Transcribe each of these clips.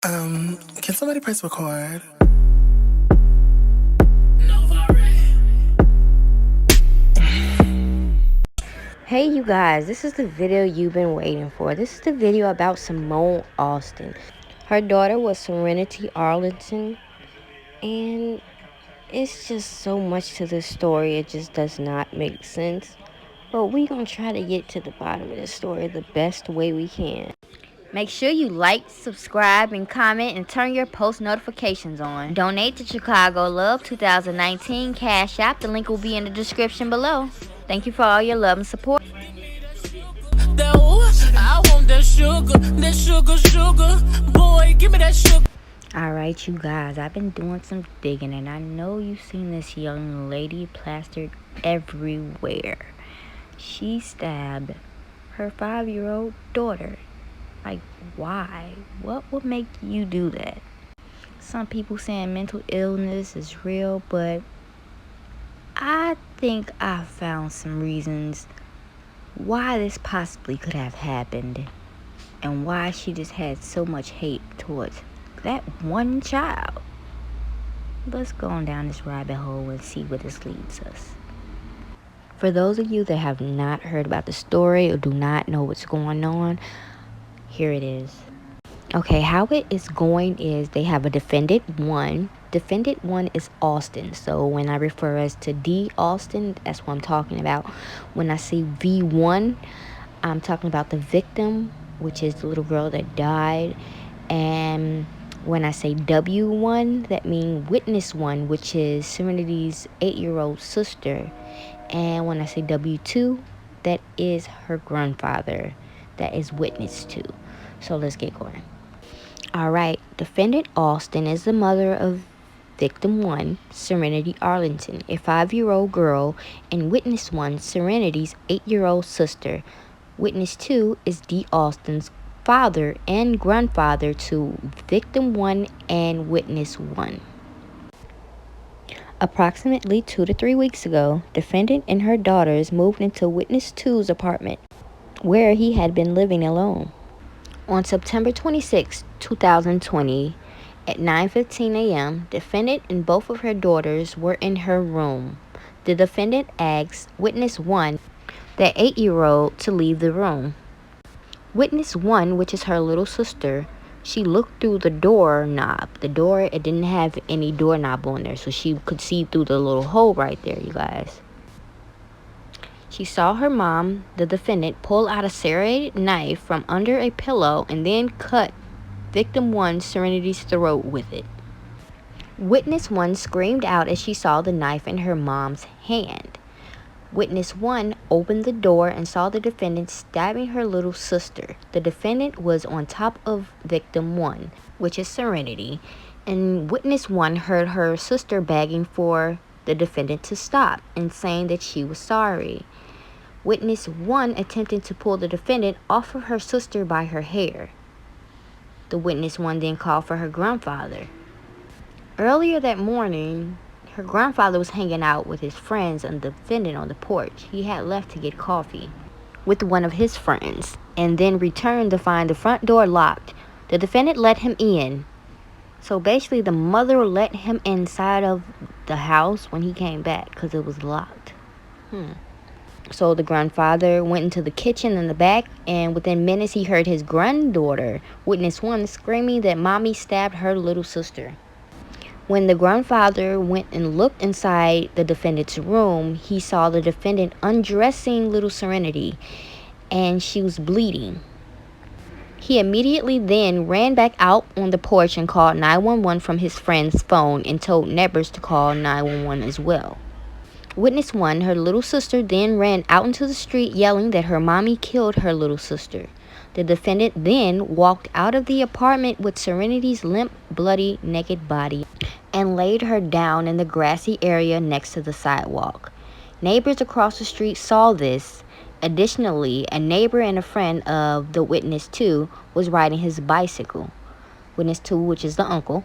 Can somebody press record? Hey you guys, this is the video you've been waiting for. This is the video about Simone Austin. Her daughter was Serenity Arlington, and it's just so much to this story, it just does not make sense. But we're gonna try to get to the bottom of this story the best way we can. Make sure you like, subscribe, and comment, and turn your post notifications on. Donate to Chicago Love 2019 Cash App. The link will be in the description below. Thank you for all your love and support. I want that sugar, boy, give me that sugar. Alright, you guys, I've been doing some digging, and I know you've seen this young lady plastered everywhere. She stabbed her 5-year-old daughter. Like, why? What would make you do that? Some people saying mental illness is real, but I think I found some reasons why this possibly could have happened and why she just had so much hate towards that one child. Let's go on down this rabbit hole and see where this leads us. For those of you that have not heard about the story or do not know what's going on, here it is. Okay, how it is going is they have a defendant 1. Defendant 1 is Austin. So when I refer as to D. Austin, that's what I'm talking about. When I say V1, I'm talking about the victim, which is the little girl that died. And when I say W1, that means witness 1, which is Serenity's 8-year-old sister. And when I say W2, that is her grandfather, that is witness 2. So let's get going. Alright, defendant Austin is the mother of victim 1, Serenity Arlington, a 5-year-old girl, and witness 1, Serenity's 8-year-old sister. Witness 2 is D. Austin's father and grandfather to victim 1 and witness 1. Approximately 2 to 3 weeks ago, defendant and her daughters moved into witness 2's apartment, where he had been living alone. On September 26, 2020, at 9:15 a.m., defendant and both of her daughters were in her room. The defendant asked witness 1, the 8-year-old, to leave the room. Witness 1, which is her little sister, she looked through the doorknob. The door, it didn't have any doorknob on there, so she could see through the little hole right there, you guys. She saw her mom, the defendant, pull out a serrated knife from under a pillow and then cut victim 1 Serenity's throat with it. Witness 1 screamed out as she saw the knife in her mom's hand. Witness 1 opened the door and saw the defendant stabbing her little sister. The defendant was on top of victim 1, which is Serenity, and witness 1 heard her sister begging for the defendant to stop and saying that she was sorry. Witness 1 attempted to pull the defendant off of her sister by her hair. The witness 1 then called for her grandfather. Earlier that morning, her grandfather was hanging out with his friends and the defendant on the porch. He had left to get coffee with one of his friends and then returned to find the front door locked. The defendant let him in. So basically, the mother let him inside of the house when he came back because it was locked. So the grandfather went into the kitchen in the back, and within minutes he heard his granddaughter, witness 1, screaming that mommy stabbed her little sister. When the grandfather went and looked inside the defendant's room, he saw the defendant undressing little Serenity, and she was bleeding. He immediately then ran back out on the porch and called 911 from his friend's phone and told neighbors to call 911 as well. Witness 1, her little sister, then ran out into the street yelling that her mommy killed her little sister. The defendant then walked out of the apartment with Serenity's limp, bloody, naked body and laid her down in the grassy area next to the sidewalk. Neighbors across the street saw this. Additionally, a neighbor and a friend of the witness 2 was riding his bicycle. Witness 2, which is the uncle.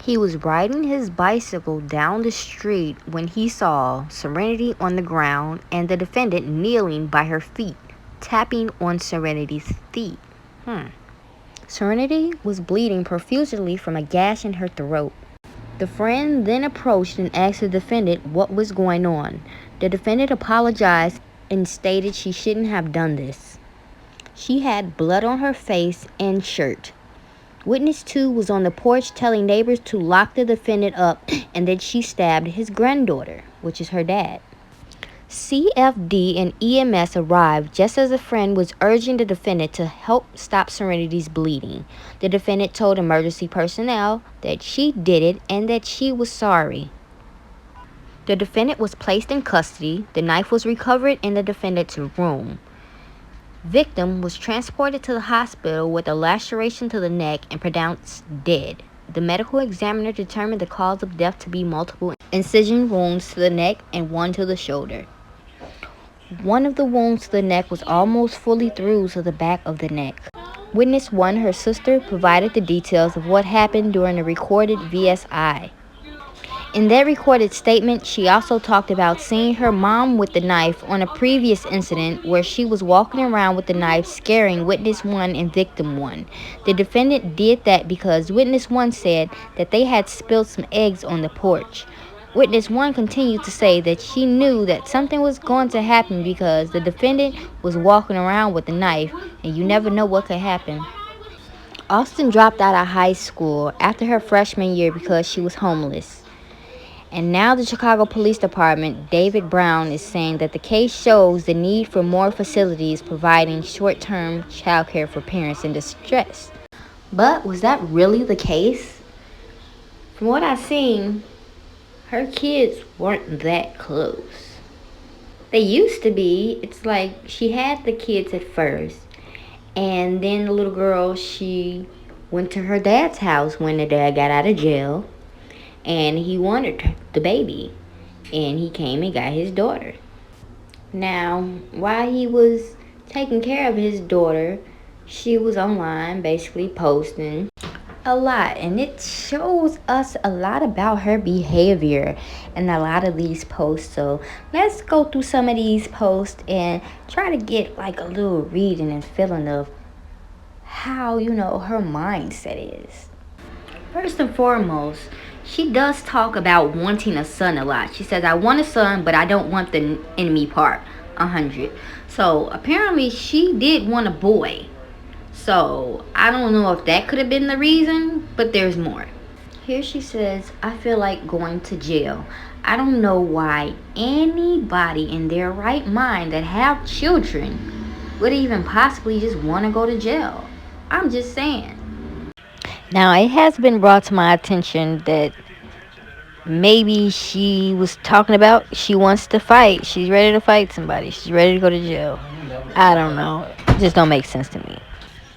He was riding his bicycle down the street when he saw Serenity on the ground and the defendant kneeling by her feet, tapping on Serenity's feet. Serenity was bleeding profusely from a gash in her throat. The friend then approached and asked the defendant what was going on. The defendant apologized and stated she shouldn't have done this. She had blood on her face and shirt. Witness 2 was on the porch telling neighbors to lock the defendant up and that she stabbed his granddaughter, which is her dad. CFD and EMS arrived just as a friend was urging the defendant to help stop Serenity's bleeding. The defendant told emergency personnel that she did it and that she was sorry. The defendant was placed in custody. The knife was recovered in the defendant's room. Victim was transported to the hospital with a laceration to the neck and pronounced dead. The medical examiner determined the cause of death to be multiple incision wounds to the neck and one to the shoulder. One of the wounds to the neck was almost fully through to the back of the neck. Witness 1, her sister, provided the details of what happened during the recorded VSI. In that recorded statement, she also talked about seeing her mom with the knife on a previous incident where she was walking around with the knife scaring Witness 1 and Victim 1. The defendant did that because Witness 1 said that they had spilled some eggs on the porch. Witness 1 continued to say that she knew that something was going to happen because the defendant was walking around with the knife and you never know what could happen. Austin dropped out of high school after her freshman year because she was homeless. And now the Chicago Police Department, David Brown, is saying that the case shows the need for more facilities providing short-term child care for parents in distress. But was that really the case? From what I've seen, her kids weren't that close. They used to be. It's like she had the kids at first. And then the little girl, she went to her dad's house when the dad got out of jail. And he wanted the baby. And he came and got his daughter. Now, while he was taking care of his daughter, she was online basically posting a lot. And it shows us a lot about her behavior in a lot of these posts. So let's go through some of these posts and try to get like a little reading and feeling of how, her mindset is. First and foremost, she does talk about wanting a son a lot. She says, I want a son, but I don't want the enemy part. 100. So apparently she did want a boy. So I don't know if that could have been the reason, but there's more. Here she says, I feel like going to jail. I don't know why anybody in their right mind that have children would even possibly just want to go to jail. I'm just saying. Now, it has been brought to my attention that maybe she was talking about she wants to fight. She's ready to fight somebody. She's ready to go to jail. I don't know. It just don't make sense to me.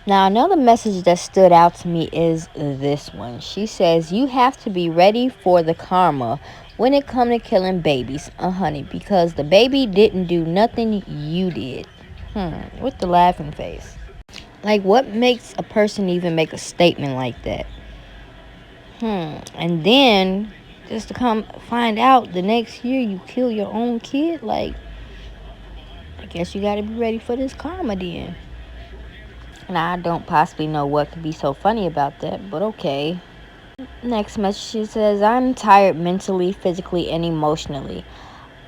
Now, another message that stood out to me is this one. She says, you have to be ready for the karma when it comes to killing babies, honey, because the baby didn't do nothing you did. With the laughing face. Like, what makes a person even make a statement like that? And then, just to come find out the next year you kill your own kid? Like, I guess you gotta be ready for this karma then. And I don't possibly know what could be so funny about that, but okay. Next message, she says, I'm tired mentally, physically, and emotionally.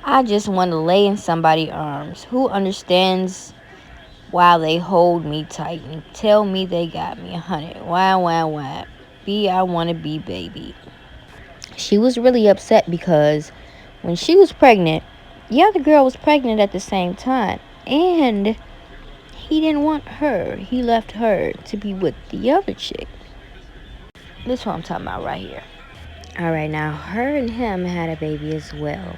I just want to lay in somebody's arms who understands while they hold me tight and tell me they got me 100. Why? I want to be baby. She was really upset because when she was pregnant, the other girl was pregnant at the same time. And he didn't want her. He left her to be with the other chick. This is what I'm talking about right here. Alright, now her and him had a baby as well.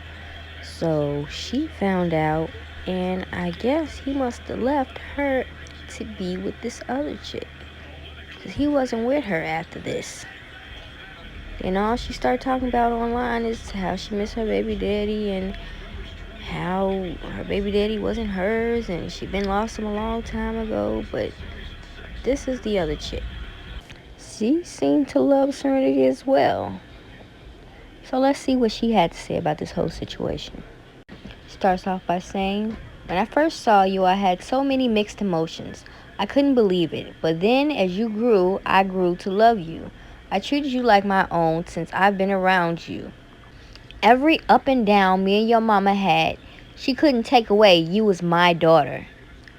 So she found out, and I guess he must have left her to be with this other chick. Because he wasn't with her after this. And all she started talking about online is how she missed her baby daddy and how her baby daddy wasn't hers and she'd been lost him a long time ago. But this is the other chick. She seemed to love Serenity as well. So let's see what she had to say about this whole situation. She starts off by saying, when I first saw you, I had so many mixed emotions. I couldn't believe it. But then as you grew, I grew to love you. I treated you like my own since I've been around you. Every up and down me and your mama had, she couldn't take away. You was my daughter.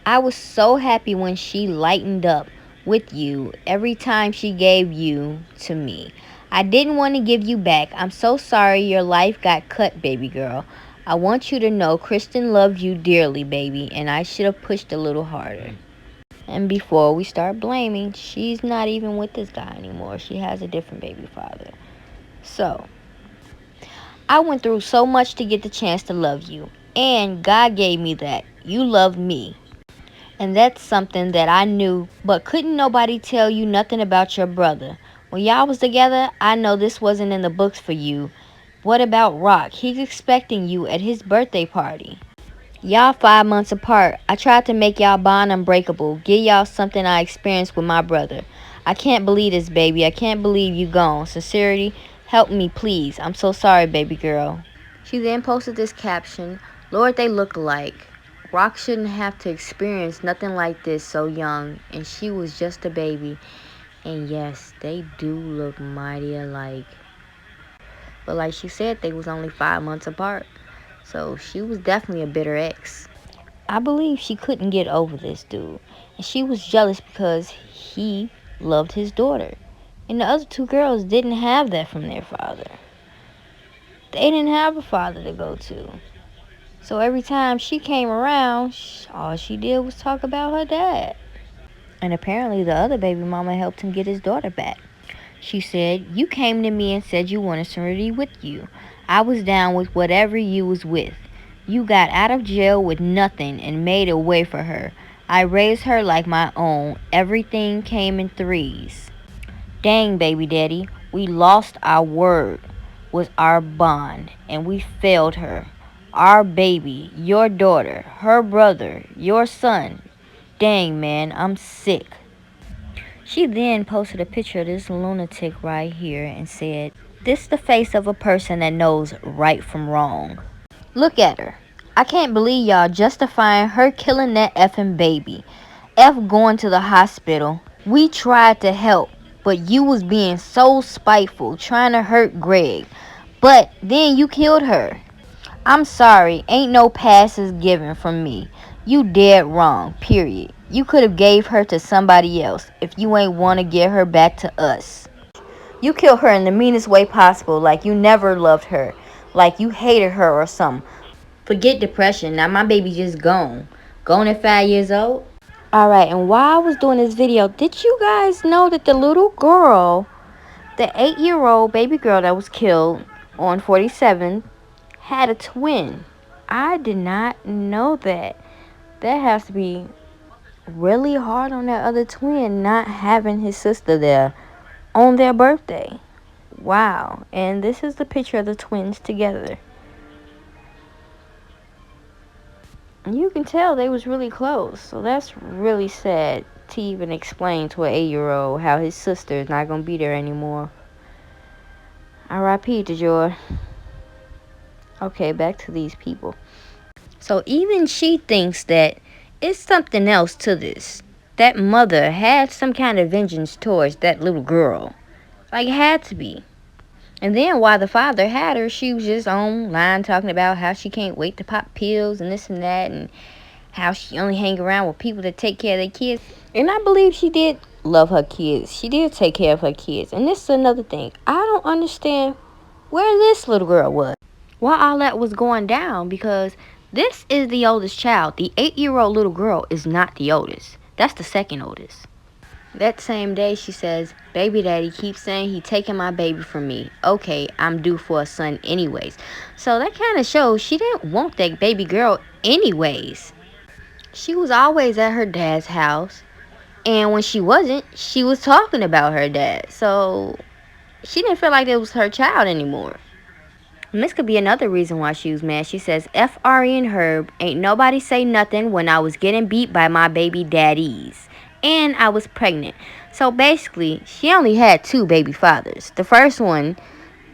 I was so happy when she lightened up with you every time she gave you to me. I didn't want to give you back. I'm so sorry your life got cut, baby girl. I want you to know Kristen loved you dearly, baby, and I should have pushed a little harder. And before we start blaming, she's not even with this guy anymore. She has a different baby father. So, I went through so much to get the chance to love you. And God gave me that. You loved me. And that's something that I knew, but couldn't nobody tell you nothing about your brother. When y'all was together, I know this wasn't in the books for you. What about Rock? He's expecting you at his birthday party. Y'all 5 months apart. I tried to make y'all bond unbreakable. Give y'all something I experienced with my brother. I can't believe this, baby. I can't believe you gone. Sincerity, help me, please. I'm so sorry, baby girl. She then posted this caption, Lord, they look alike. Rock shouldn't have to experience nothing like this so young, and she was just a baby. And yes, they do look mighty alike. But like she said, they was only 5 months apart. So she was definitely a bitter ex. I believe she couldn't get over this dude. And she was jealous because he loved his daughter. And the other two girls didn't have that from their father. They didn't have a father to go to. So every time she came around, all she did was talk about her dad. And apparently the other baby mama helped him get his daughter back. She said, you came to me and said you wanted Serenity with you. I was down with whatever you was with. You got out of jail with nothing and made a way for her. I raised her like my own. Everything came in threes. Dang, baby daddy, we lost our word, was our bond, and we failed her. Our baby, your daughter, her brother, your son. Dang, man, I'm sick. She then posted a picture of this lunatic right here and said, this the face of a person that knows right from wrong. Look at her. I can't believe y'all justifying her killing that effing baby. F going to the hospital. We tried to help, but you was being so spiteful, trying to hurt Greg. But then you killed her. I'm sorry, ain't no passes given from me. You dead wrong, period. You could have gave her to somebody else if you ain't want to get her back to us. You killed her in the meanest way possible, like you never loved her, like you hated her or something. Forget depression, now my baby just gone. Gone at 5 years old. Alright, and while I was doing this video, did you guys know that the little girl, the 8-year-old baby girl that was killed on 47th, had a twin? I did not know that. That has to be really hard on that other twin not having his sister there on their birthday. Wow. And this is the picture of the twins together. You can tell they was really close. So that's really sad to even explain to an 8-year-old how his sister is not going to be there anymore. R.I.P. to Joy. Okay, back to these people. So even she thinks that it's something else to this. That mother had some kind of vengeance towards that little girl. Like, it had to be. And then while the father had her, she was just online talking about how she can't wait to pop pills and this and that, and how she only hang around with people that take care of their kids. And I believe she did love her kids. She did take care of her kids. And this is another thing. I don't understand where this little girl was while all that was going down, because this is the oldest child. The 8-year-old little girl is not the oldest. That's the second oldest. That same day, she says, baby daddy keeps saying he taking my baby from me. Okay, I'm due for a son anyways. So that kind of shows she didn't want that baby girl anyways. She was always at her dad's house. And when she wasn't, she was talking about her dad. So she didn't feel like it was her child anymore. And this could be another reason why she was mad. She says, F.R.E. and Herb, ain't nobody say nothing when I was getting beat by my baby daddies. And I was pregnant. So basically, she only had 2 baby fathers. The first one,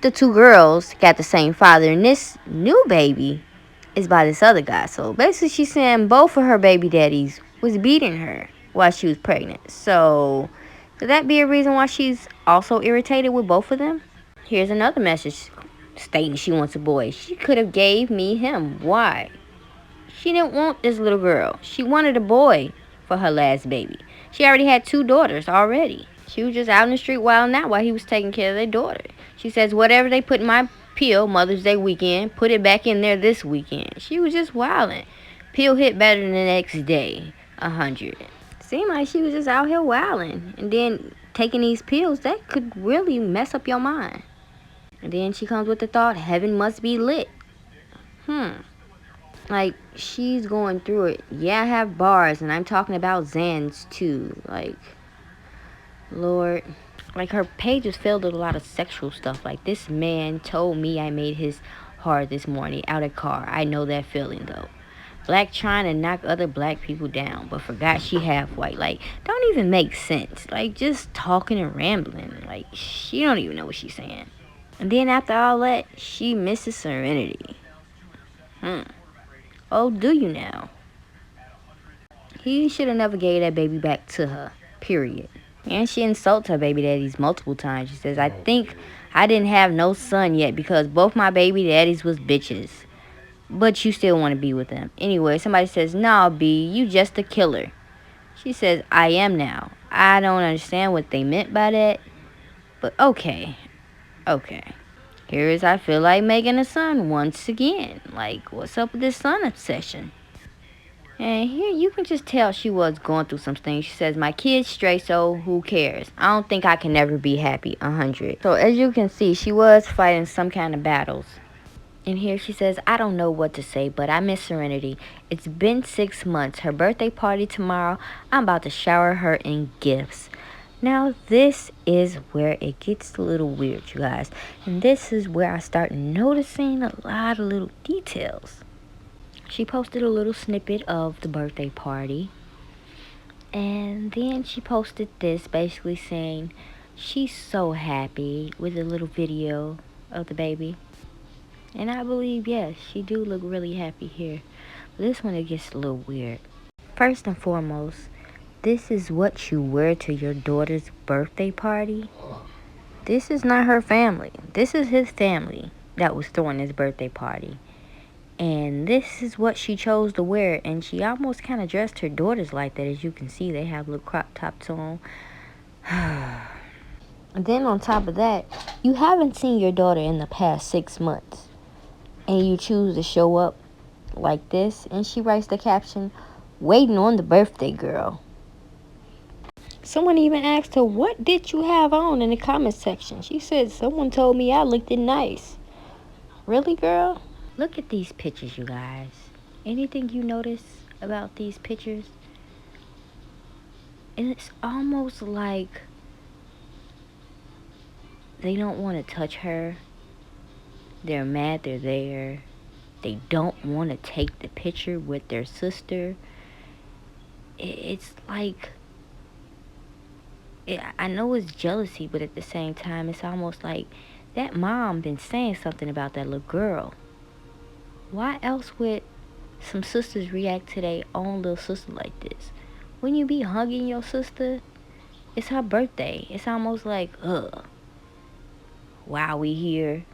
the 2 girls got the same father. And this new baby is by this other guy. So basically, she's saying both of her baby daddies was beating her. while she was pregnant. So, could that be a reason why she's also irritated with both of them? Here's another message stating she wants a boy. She could have gave me him. Why? She didn't want this little girl. She wanted a boy for her last baby. She already had 2 daughters already. She was just out in the street wilding out while he was taking care of their daughter. She says, whatever they put in my pill Mother's Day weekend, put it back in there this weekend. She was just wilding. Pill hit better than the next day. 100. Seemed like she was just out here wilding. And then taking these pills, that could really mess up your mind. And then she comes with the thought, heaven must be lit. Like, she's going through it. Yeah, I have bars, and I'm talking about Xans, too. Like, Lord. Like, her page is filled with a lot of sexual stuff. Like, this man told me I made his heart this morning out of car. I know that feeling, though. Black trying to knock other black people down, but forgot she half white. Like, don't even make sense. Like, just talking and rambling. Like, she don't even know what she's saying. And then after all that, she misses Serenity. Oh, do you now? He should have never gave that baby back to her. Period. And she insults her baby daddies multiple times. She says, I think I didn't have no son yet because both my baby daddies was bitches. But you still want to be with them. Anyway, somebody says, nah, B, you just a killer. She says, I am now. I don't understand what they meant by that. But okay. Here is I feel like making a son once again. Like, what's up with this son obsession? And here you can just tell she was going through some things. She says, my kid's straight, so who cares? I don't think I can never be happy. 100. So as you can see, she was fighting some kind of battles. And here she says, I don't know what to say, but I miss Serenity. It's been 6 months. Her birthday party tomorrow. I'm about to shower her in gifts. Now, this is where it gets a little weird, you guys. And this is where I start noticing a lot of little details. She posted a little snippet of the birthday party. And then she posted this basically saying she's so happy with a little video of the baby. And I believe, yes, she do look really happy here. But this one, it gets a little weird. First and foremost, this is what you wear to your daughter's birthday party. This is not her family. This is his family that was throwing his birthday party. And this is what she chose to wear. And she almost kind of dressed her daughters like that. As you can see, they have little crop tops on. And then on top of that, you haven't seen your daughter in the past 6 months. And you choose to show up like this. And she writes the caption, waiting on the birthday girl. Someone even asked her, what did you have on in the comment section? She said, someone told me I looked nice. Really, girl? Look at these pictures, you guys. Anything you notice about these pictures? And it's almost like they don't want to touch her. They're mad they're there. They don't want to take the picture with their sister. It's like, I know it's jealousy, but at the same time, it's almost like that mom been saying something about that little girl. Why else would some sisters react to their own little sister like this? When you be hugging your sister, it's her birthday. It's almost like, why are we here?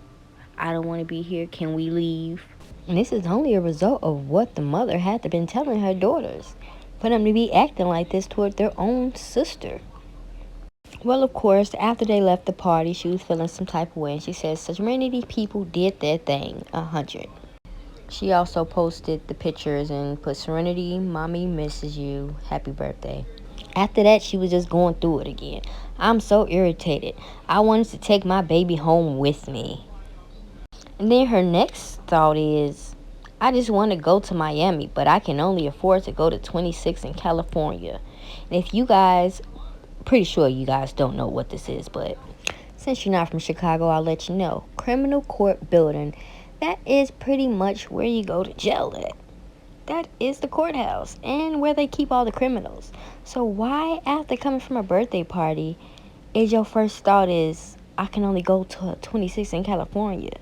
I don't want to be here. Can we leave? And this is only a result of what the mother had to been telling her daughters. For them to be acting like this toward their own sister. Well, of course, after they left the party, she was feeling some type of way. And she says, Serenity people did their thing. 100. She also posted the pictures and put, Serenity, mommy misses you. Happy birthday. After that, she was just going through it again. I'm so irritated. I wanted to take my baby home with me. And then her next thought is, I just want to go to Miami, but I can only afford to go to 26 in California. And if you guys, pretty sure you guys don't know what this is, but since you're not from Chicago, I'll let you know. Criminal Court Building. That is pretty much where you go to jail at. That is the courthouse and where they keep all the criminals. So why, after coming from a birthday party, is your first thought is, I can only go to 26 in California?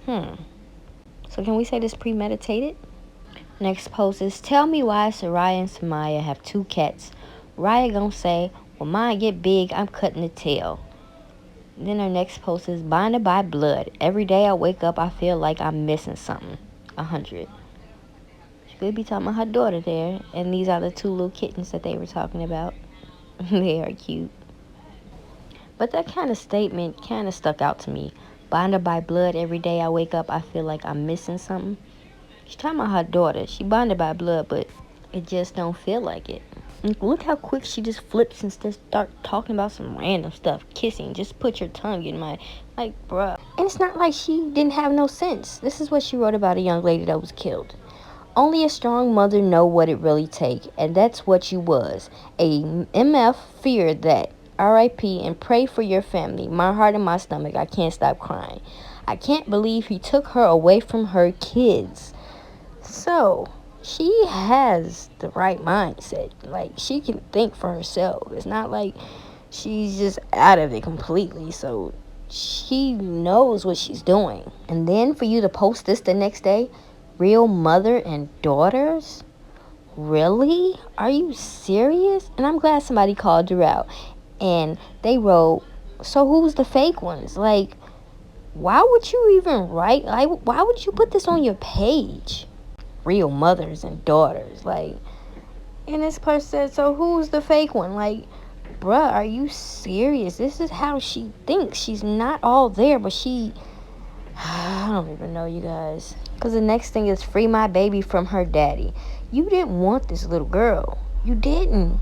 So can we say this premeditated? Next post is, tell me why Soraya and Samaya have 2 cats Raya gonna say, when mine get big, I'm cutting the tail. Then her next post is bonded by blood. Every day I wake up, I feel like I'm missing something. 100. She could be talking about her daughter there. And these are the two little kittens that they were talking about. They are cute. But that kind of statement kind of stuck out to me. Bonded by blood. Every day I wake up, I feel like I'm missing something. She's talking about her daughter. She bonded by blood, but it just don't feel like it. Look how quick she just flips and just start talking about some random stuff. Kissing. Just put your tongue in my... Like, bruh. And it's not like she didn't have no sense. This is what she wrote about a young lady that was killed. Only a strong mother know what it really take. And that's what you was. A MF feared that. R.I.P. and pray for your family. My heart in my stomach. I can't stop crying. I can't believe he took her away from her kids. So... she has the right mindset. Like, she can think for herself. It's not like she's just out of it completely. So she knows what she's doing. And then for you to post this the next day, real mother and daughters? Really? Are you serious? And I'm glad somebody called her out. And they wrote, so who's the fake ones? Like, why would you even write? Like, why would you put this on your page? Real mothers and daughters, like, and this person said, so who's the fake one? Like, bruh, are you serious? This is how she thinks. She's not all there, but she I don't even know, you guys. Because the next thing is free my baby from her daddy. You didn't want this little girl. You didn't.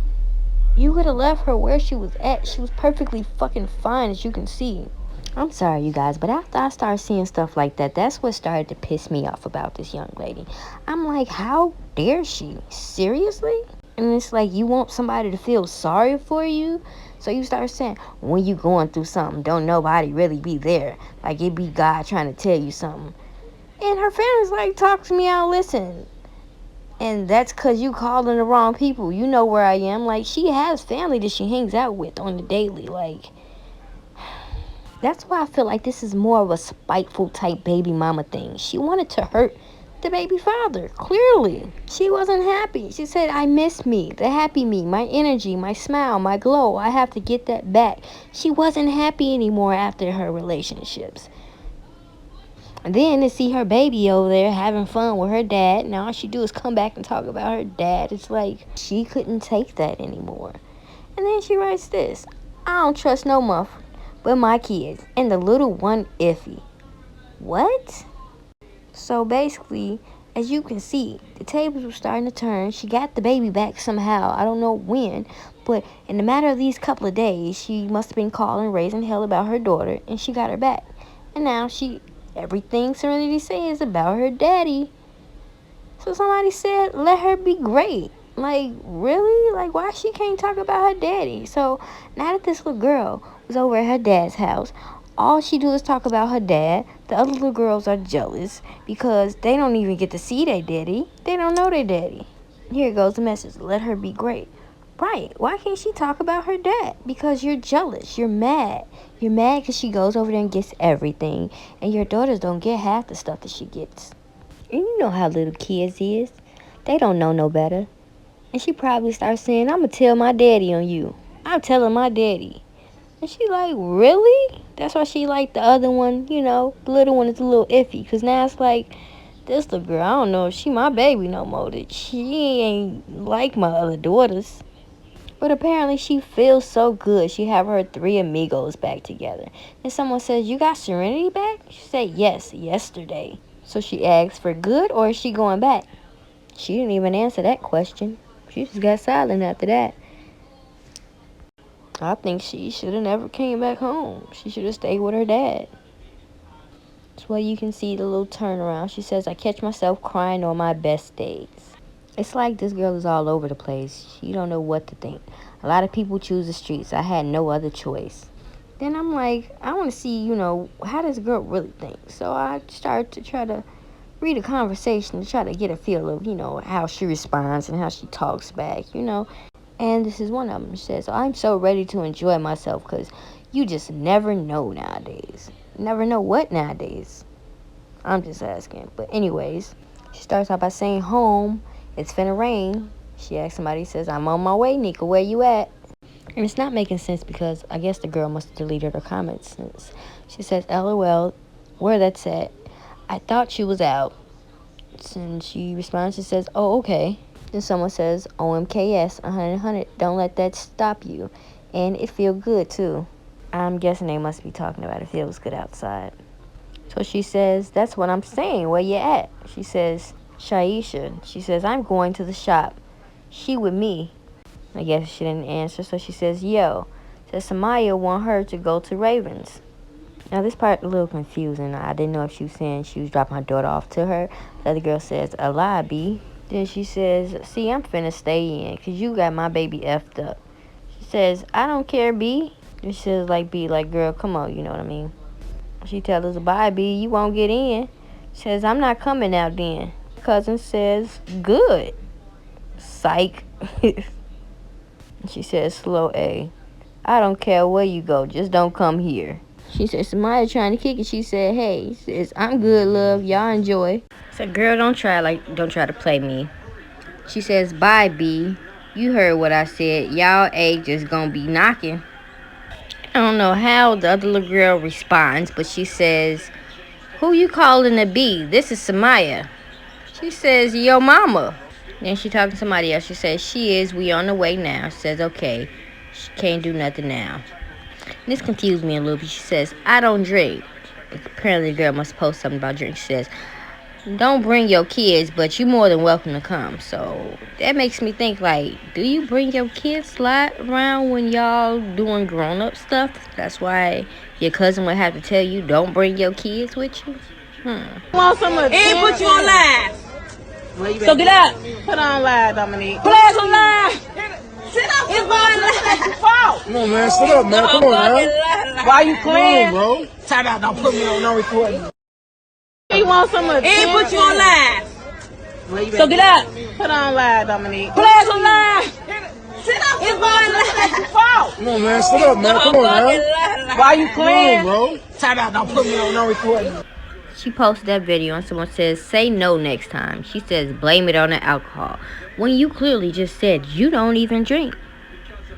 You could have left her where she was at. She was perfectly fucking fine, as you can see. I'm sorry, you guys, but after I started seeing stuff like that, that's what started to piss me off about this young lady. I'm like, how dare she? Seriously? And it's like, you want somebody to feel sorry for you? So you start saying, when you going through something, don't nobody really be there. Like, it be God trying to tell you something. And her family's like, talk to me, I'll listen. And that's because you calling the wrong people. You know where I am. Like, she has family that she hangs out with on the daily. Like... that's why I feel like this is more of a spiteful type baby mama thing. She wanted to hurt the baby father, clearly. She wasn't happy. She said, I miss me, the happy me, my energy, my smile, my glow. I have to get that back. She wasn't happy anymore after her relationships. And then to see her baby over there having fun with her dad, now all she do is come back and talk about her dad. It's like she couldn't take that anymore. And then she writes this, I don't trust no motherfucker but my kids, and the little one iffy. What? So basically, as you can see, the tables were starting to turn. She got the baby back somehow. I don't know when, but in the matter of these couple of days, she must have been calling, raising hell about her daughter, and she got her back. And now everything Serenity says about her daddy. So somebody said, let her be great. Like, really? Like, why she can't talk about her daddy? So now that this little girl was over at her dad's house, all she do is talk about her dad. The other little girls are jealous because they don't even get to see their daddy. They don't know their daddy. Here goes the message. Let her be great. Right. Why can't she talk about her dad? Because you're jealous. You're mad. You're mad because she goes over there and gets everything. And your daughters don't get half the stuff that she gets. And you know how little kids is. They don't know no better. And she probably starts saying, I'm going to tell my daddy on you. I'm telling my daddy. And she like, really? That's why she like the other one, you know. The little one is a little iffy. Because now it's like, this little girl, I don't know if she my baby no more. That she ain't like my other daughters. But apparently she feels so good. She have her 3 amigos back together. And someone says, you got Serenity back? She said, yes, yesterday. So she asks, for good or is she going back? She didn't even answer that question. She just got silent after that. I think she should have never came back home. She should have stayed with her dad. That's why you can see the little turnaround. She says, I catch myself crying on my best days. It's like this girl is all over the place. She don't know what to think. A lot of people choose the streets. I had no other choice. Then I'm like, I want to see, how this girl really thinks. So I start to try to read a conversation to try to get a feel of, how she responds and how she talks back, And this is one of them. She says, I'm so ready to enjoy myself because you just never know nowadays. Never know what nowadays? I'm just asking. But anyways, she starts out by saying home. It's finna rain. She asks somebody, says, I'm on my way, Nika, where you at? And it's not making sense because I guess the girl must have deleted her comments. She says, LOL, where that's at? I thought she was out. And she responds, she says, oh, okay. Then someone says, OMKS, 100, don't let that stop you. And it feel good, too. I'm guessing they must be talking about it feels good outside. So she says, that's what I'm saying, where you at? She says, Shaisha. She says, I'm going to the shop. She with me. I guess she didn't answer, so she says, yo. Says Samaya want her to go to Ravens. Now this part a little confusing. I didn't know if she was saying she was dropping her daughter off to her. The other girl says, a lie, B. Then she says, see, I'm finna stay in, because you got my baby effed up. She says, I don't care, B. Then she says, like, B, like, girl, come on, you know what I mean? She tells us, bye, B, you won't get in. She says, I'm not coming out then. Cousin says, good. Psych. She says, slow A. I don't care where you go, just don't come here. She said, Samaya trying to kick it. She said, hey, says, I'm good, love. Y'all enjoy. I said, girl, don't try to play me. She says, bye, B. You heard what I said. Y'all A just gonna be knocking. I don't know how the other little girl responds, but she says, who you calling a B? This is Samaya. She says, yo, mama. Then she talking to somebody else. She says, she is. We on the way now. She says, okay. She can't do nothing now. And this confused me a little bit. She says, I don't drink. Apparently the girl must post something about drink. She says, don't bring your kids, but you're more than welcome to come. So that makes me think, like, do you bring your kids around when y'all doing grown-up stuff? That's why your cousin would have to tell you, don't bring your kids with you? Want some of and put you on live. So get up. Put on live, Dominique. Put us on live. Sit up. It's my live. Come on, man. Sit up, man. Come on, man. Why you playing? Come on, bro. Time out. Don't put me on no recording. You want some of and put you on live. So get up. Put on live, Dominique. Put us on live. Sit up. It's my live. Come on, man. Sit up, man. Come on, man. Why you playing? Come on, bro. Time out. Don't put me on no recording. She posted that video and someone says, say no next time. She says, blame it on the alcohol. When you clearly just said you don't even drink.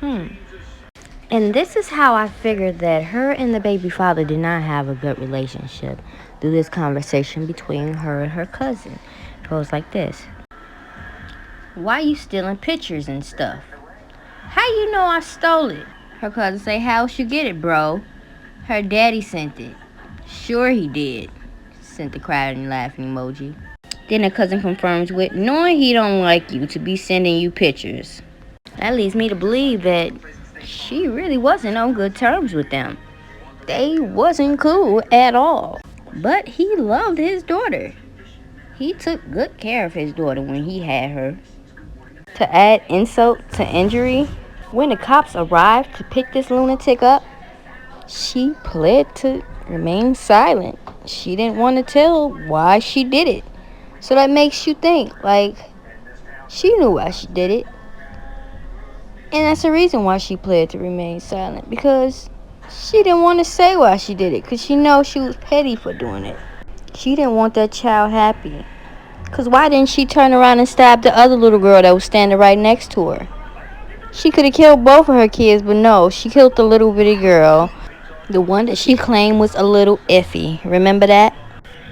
And this is how I figured that her and the baby father did not have a good relationship through this conversation between her and her cousin. It goes like this. Why you stealing pictures and stuff? How you know I stole it? Her cousin say, how else you get it, bro? Her daddy sent it. Sure he did. Sent the crying and laughing emoji. Then her cousin confirms with, knowing he don't like you to be sending you pictures. That leads me to believe that she really wasn't on good terms with them. They wasn't cool at all. But he loved his daughter. He took good care of his daughter when he had her. To add insult to injury, when the cops arrived to pick this lunatic up, she pled to remain silent. She didn't want to tell why she did it. So that makes you think, like, she knew why she did it. And that's the reason why she pled to remain silent. Because she didn't want to say why she did it. Because she knows she was petty for doing it. She didn't want that child happy. Because why didn't she turn around and stab the other little girl that was standing right next to her? She could have killed both of her kids, but no, she killed the little bitty girl. The one that she claimed was a little iffy. Remember that?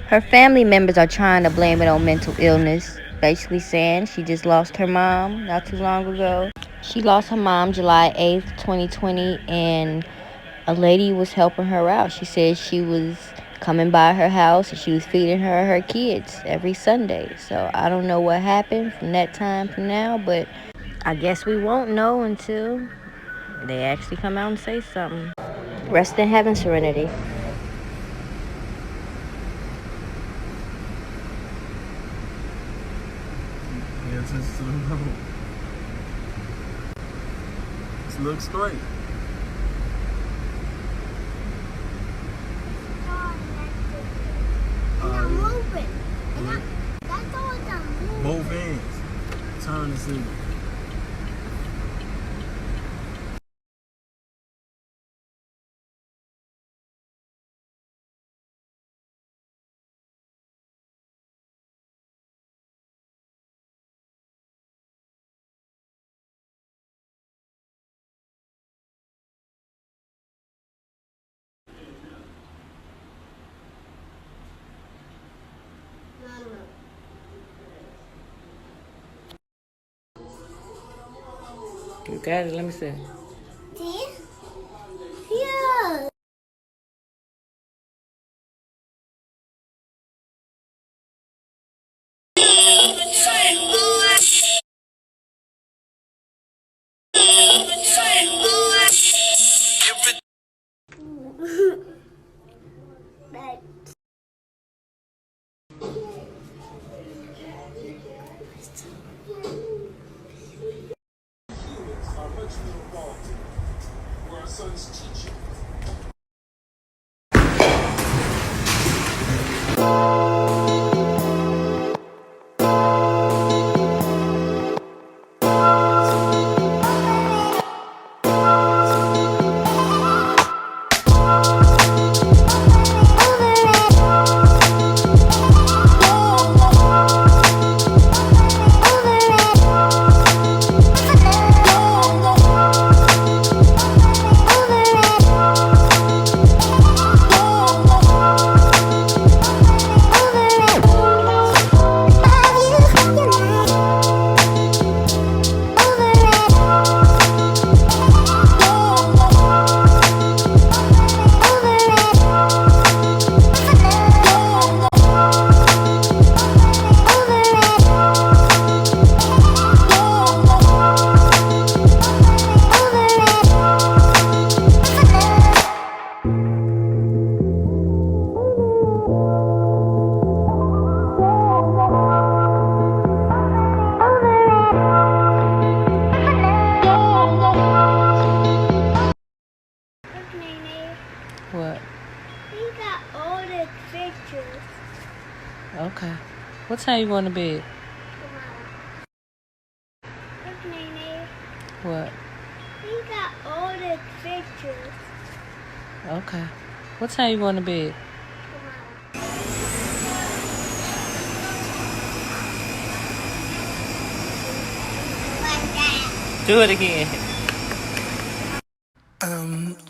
Her family members are trying to blame it on mental illness. Basically saying she just lost her mom not too long ago. She lost her mom July 8th, 2020, and a lady was helping her out. She said she was coming by her house and she was feeding her kids every Sunday. So I don't know what happened from that time to now, but I guess we won't know until they actually come out and say something. Rest in heaven, Serenity. Pay attention to the road. Just look straight. Moving. That's all it's moving. Both ends. Turn and see. You got it? Let me see. See? Yeah. What? We got all the pictures. Okay. What time you going to bed? Look, Nene. What? We got all the pictures. Okay. What time you going to bed? Do it again.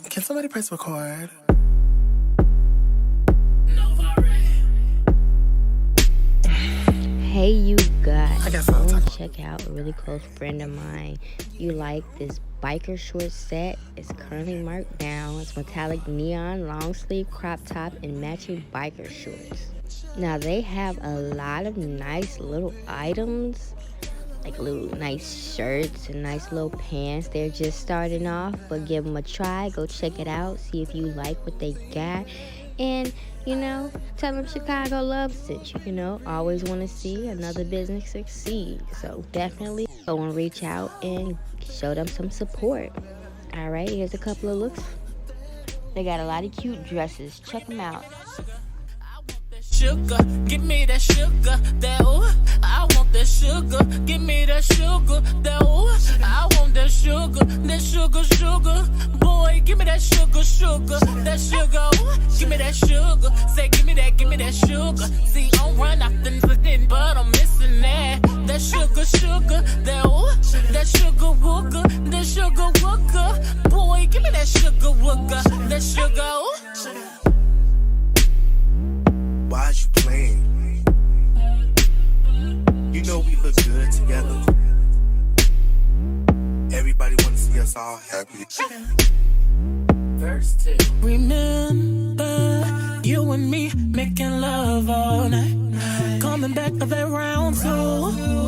Can somebody press record? Hey, you guys. I guess I'll Go and talk. check out a really close friend of mine. You like this biker short set? It's currently marked down. It's metallic neon long sleeve crop top and matching biker shorts. Now they have a lot of nice little items, like little nice shirts and nice little pants. They're just starting off, but give them a try. Go check it out. See if you like what they got. And, tell them Chicago loves it. Always want to see another business succeed. So definitely go and reach out and show them some support. All right, here's a couple of looks. They got a lot of cute dresses. Check them out. Sugar, give me that sugar, that ooh, I want that sugar, give me that sugar, that ooh, I want that sugar, sugar, boy, give me that sugar, that sugar, ooh, give me that sugar, say give me that sugar, see I'm run off the but I'm missing that sugar, that ooh, that sugar wooga, boy, give me that sugar wooga, that sugar, ooh. Why's you playing? You know we look good together. Everybody wanna see us all happy. Verse 2. Remember you and me making love all night. Coming back of that round two.